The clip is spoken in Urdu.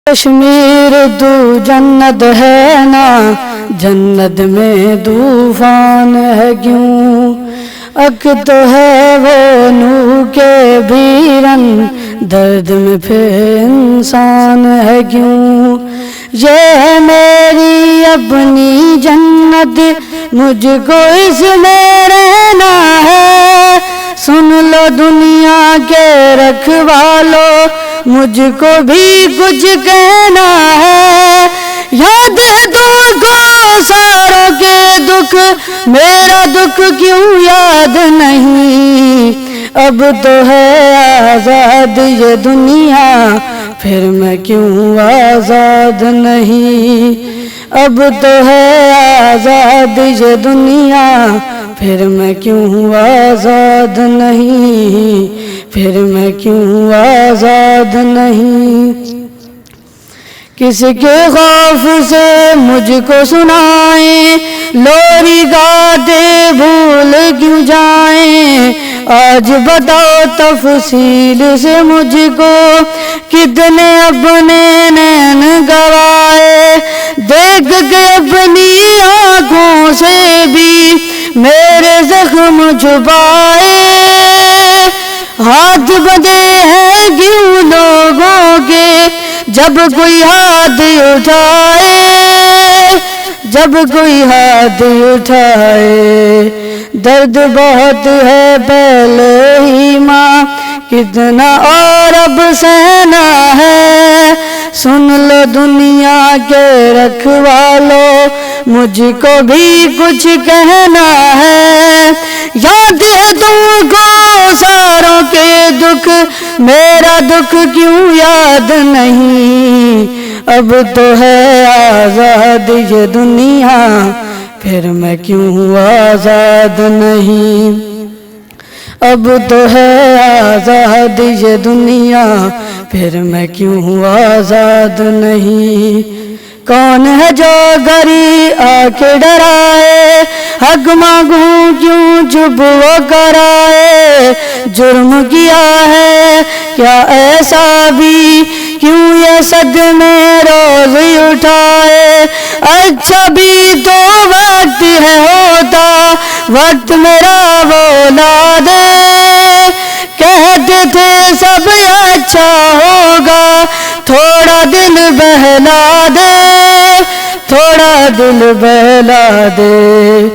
کشمیر تو جنت ہے نا، جنت میں طوفان ہے کیوں؟ اک تو ہے وہ نو کے بھیرن، درد میں پھر انسان ہے کیوں؟ یہ ہے میری اپنی جنت، مجھ کو اس میں رہنا ہے۔ سن لو دنیا کے رکھوالو، مجھ کو بھی کچھ کہنا ہے۔ یاد ہے تم کو ساروں کے دکھ، میرا دکھ کیوں یاد نہیں؟ اب تو ہے آزاد یہ دنیا، پھر میں کیوں آزاد نہیں؟ اب تو ہے آزاد یہ دنیا، پھر میں کیوں آزاد نہیں؟ پھر میں کیوں آزاد نہیں؟ کس کے خوف سے مجھ کو سنائیں، لوری گاتے بھول کیوں جائیں؟ آج بتاؤ تفصیل سے مجھ کو، کتنے اپنے نین گوائے، دیکھ کے اپنی آنکھوں سے بھی میرے زخم چھپائے۔ ہاتھ بندھے ہیں کیوں لوگوں کے، جب کوئی ہاتھ اٹھائے، جب کوئی ہاتھ اٹھائے۔ درد بہت ہے پہلے ہی ماں، کتنا اور اب سہنا ہے۔ سن لو دنیا کے رکھوالو، مجھ کو بھی کچھ کہنا ہے۔ یاد ہے تم کو ساروں کے دکھ، میرا دکھ کیوں یاد نہیں؟ اب تو ہے آزاد یہ دنیا، پھر میں کیوں آزاد نہیں؟ اب تو ہے آزاد یہ دنیا، پھر میں کیوں آزاد نہیں؟ کون ہے جو گری آ کے ڈرائے، حق مانگوں کیوں چپ وہ کرائے؟ جرم کیا ہے کیا ایسا بھی، کیوں یہ صدمے روز اٹھائے؟ اچھا بھی تو وقت ہے ہوتا، وقت میرا بولا دے، کہتے تھے سب اچھا ہوگا، تھوڑا دل بہلا دے، تھوڑا دل بہلا دے۔